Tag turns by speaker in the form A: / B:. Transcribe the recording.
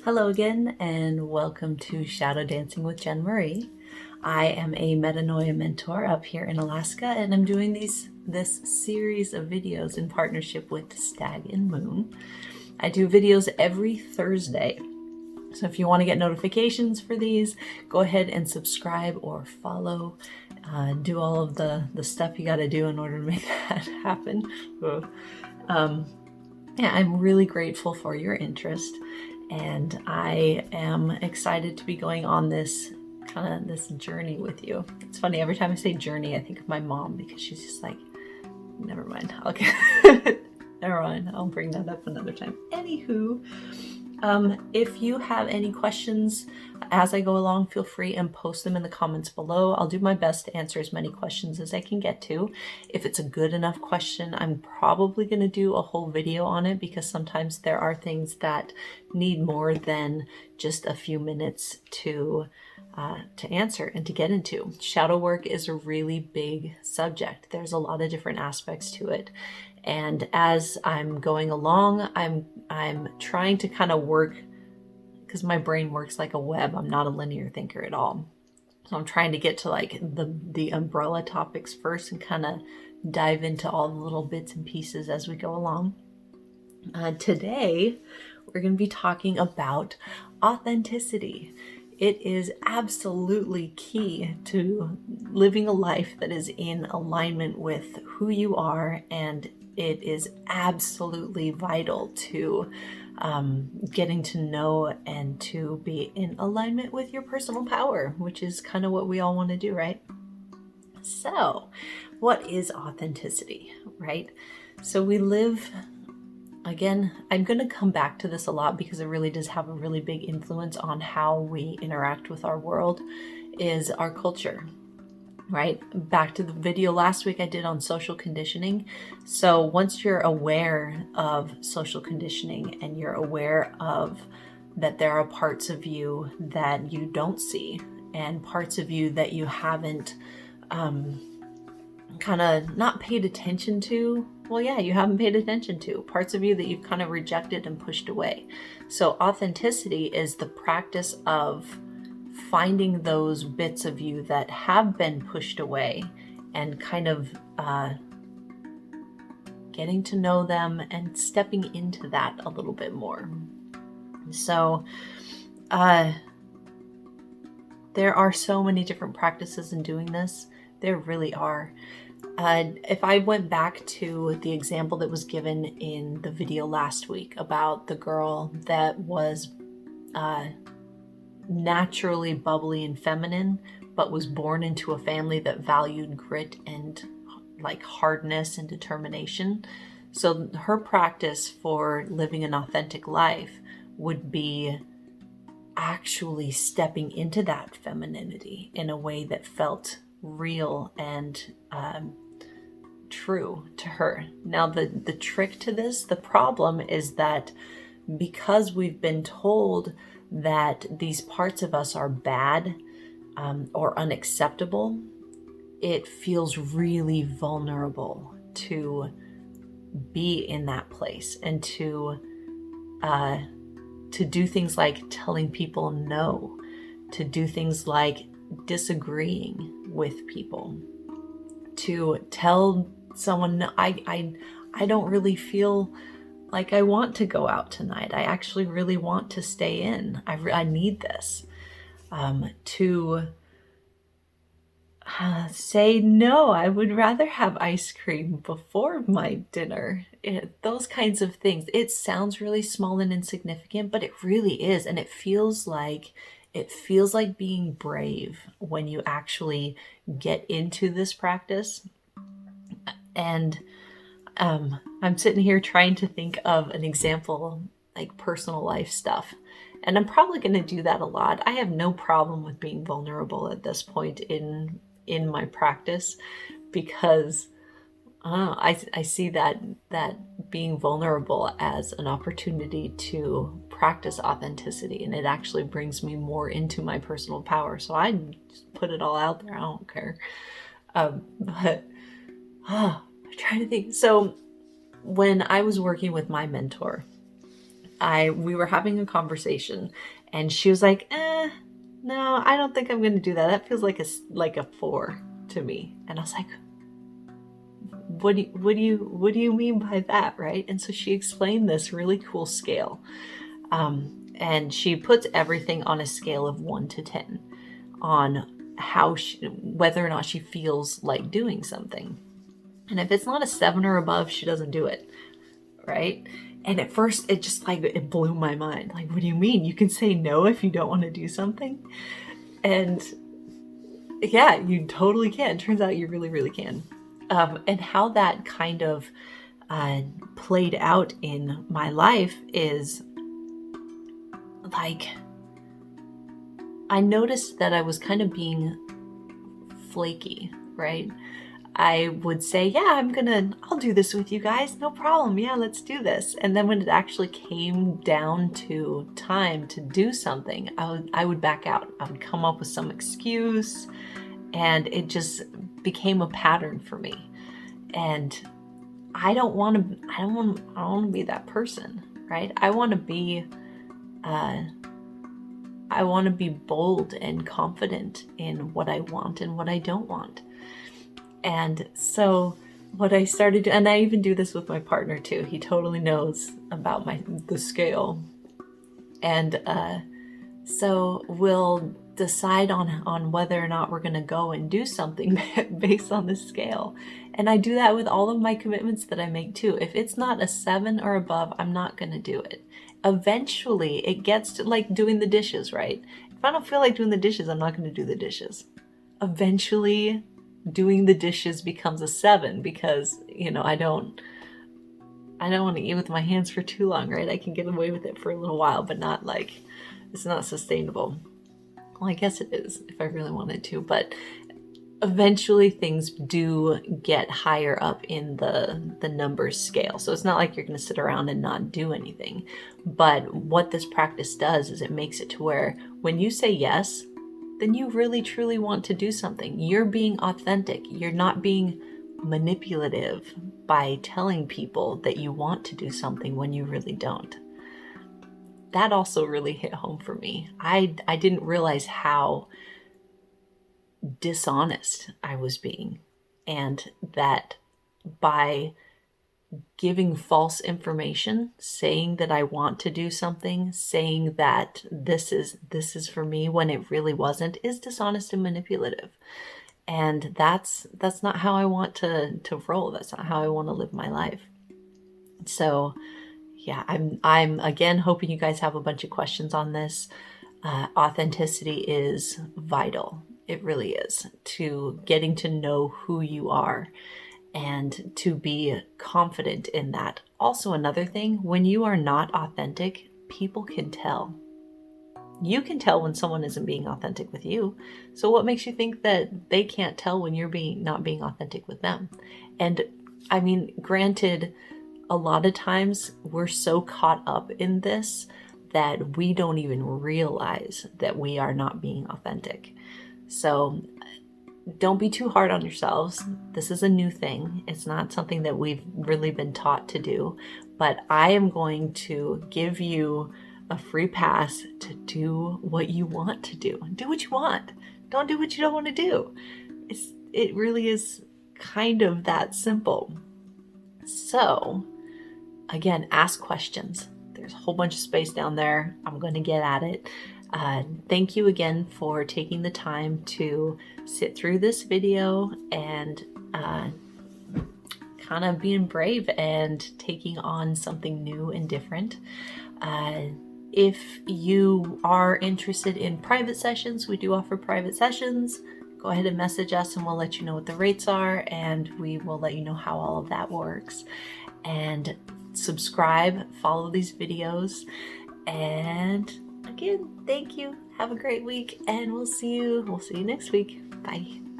A: Hello again, and welcome to Shadow Dancing with Jen Marie. I am a metanoia mentor up here in Alaska, and I'm doing this series of videos in partnership with Stag and Moon. I do videos every Thursday, so if you want to get notifications for these, go ahead and subscribe or follow. Do all of the stuff you got to do in order to make that happen. I'm really grateful for your interest, and I am excited to be going on this journey with you. It's funny, every time I say journey, I think of my mom because she's just like, never mind. Okay, never mind. I'll bring that up another time. Anywho, if you have any questions as I go along, feel free and post them in the comments below. I'll do my best to answer as many questions as I can get to. If it's a good enough question, I'm probably going to do a whole video on it because sometimes there are things that need more than just a few minutes to answer and to get into. Shadow work is a really big subject. There's a lot of different aspects to it. And as I'm going along, I'm trying to kind of work, because my brain works like a web. I'm not a linear thinker at all. So I'm trying to get to like the umbrella topics first and kind of dive into all the little bits and pieces as we go along. Today, we're going to be talking about authenticity. It is absolutely key to living a life that is in alignment with who you are, and it is absolutely vital to getting to know and to be in alignment with your personal power, which is kind of what we all want to do, right? So, what is authenticity, right? So we live, again, I'm going to come back to this a lot because it really does have a really big influence on how we interact with our world, is our culture, right? Back to the video last week I did on social conditioning. So once you're aware of social conditioning and you're aware of that there are parts of you that you don't see and parts of you that you haven't kind of not paid attention to, well, yeah, you haven't paid attention to parts of you that you've kind of rejected and pushed away. So authenticity is the practice of finding those bits of you that have been pushed away and kind of getting to know them and stepping into that a little bit more. So there are so many different practices in doing this. There really are. If I went back to the example that was given in the video last week about the girl that was naturally bubbly and feminine, but was born into a family that valued grit and like hardness and determination. So her practice for living an authentic life would be actually stepping into that femininity in a way that felt real and true to her. Now the trick to this, the problem is that because we've been told that these parts of us are bad or unacceptable, it feels really vulnerable to be in that place and to do things like telling people no, to do things like disagreeing with people, to tell someone, no, I don't really feel like I want to go out tonight. I actually really want to stay in. I need this. To say, no, I would rather have ice cream before my dinner. Those kinds of things. It sounds really small and insignificant, but it really is. And it feels like being brave when you actually get into this practice. And I'm sitting here trying to think of an example, like personal life stuff. And I'm probably going to do that a lot. I have no problem with being vulnerable at this point in my practice because I see that being vulnerable as an opportunity to practice authenticity, and it actually brings me more into my personal power. So I just put it all out there. I don't care. But I'm trying to think. So when I was working with my mentor, we were having a conversation, and she was like, no, I don't think I'm going to do that. That feels like a 4 to me. And I was like, what do you mean by that, right? And so she explained this really cool scale. And she puts everything on a scale of 1 to 10 on whether or not she feels like doing something. And if it's not a 7 or above, she doesn't do it, right? And at first it just it blew my mind. Like, what do you mean? You can say no if you don't want to do something? And yeah, you totally can. Turns out you really, really can. And how that kind of played out in my life is I noticed that I was kind of being flaky, right? I would say, yeah, I'll do this with you guys. No problem. Yeah, let's do this. And then when it actually came down to time to do something, I would back out. I would come up with some excuse, and it just became a pattern for me. And I don't want to be that person, right? I want to be bold and confident in what I want and what I don't want. And so what I started to, and I even do this with my partner too. He totally knows about the scale. And so we'll decide on whether or not we're going to go and do something based on the scale. And I do that with all of my commitments that I make too. If it's not a 7 or above, I'm not going to do it. Eventually it gets to like doing the dishes, right? If I don't feel like doing the dishes, I'm not going to do the dishes. Eventually doing the dishes becomes a 7 because, I don't want to eat with my hands for too long, right? I can get away with it for a little while, but not it's not sustainable. Well, I guess it is if I really wanted to, but eventually things do get higher up in the numbers scale. So it's not like you're going to sit around and not do anything. But what this practice does is it makes it to where when you say yes, then you really truly want to do something. You're being authentic. You're not being manipulative by telling people that you want to do something when you really don't. That also really hit home for me. I didn't realize how dishonest I was being, and that by giving false information, saying that I want to do something, saying that this is for me when it really wasn't, is dishonest and manipulative. And that's not how I want to roll. That's not how I want to live my life. So yeah, I'm again hoping you guys have a bunch of questions on this. Authenticity is vital. It really is, to getting to know who you are and to be confident in that. Also, another thing, when you are not authentic, people can tell. You can tell when someone isn't being authentic with you. So what makes you think that they can't tell when you're not being authentic with them? And I mean, granted, a lot of times we're so caught up in this that we don't even realize that we are not being authentic. So don't be too hard on yourselves. This is a new thing. It's not something that we've really been taught to do, but I am going to give you a free pass to do what you want to do. Do what you want. Don't do what you don't want to do. It really is kind of that simple. So again, ask questions. There's a whole bunch of space down there. I'm going to get at it. Thank you again for taking the time to sit through this video and kind of being brave and taking on something new and different. If you are interested in private sessions, we do offer private sessions. Go ahead and message us and we'll let you know what the rates are, and we will let you know how all of that works. And subscribe, follow these videos, and again, thank you. Have a great week, and we'll see you next week. Bye.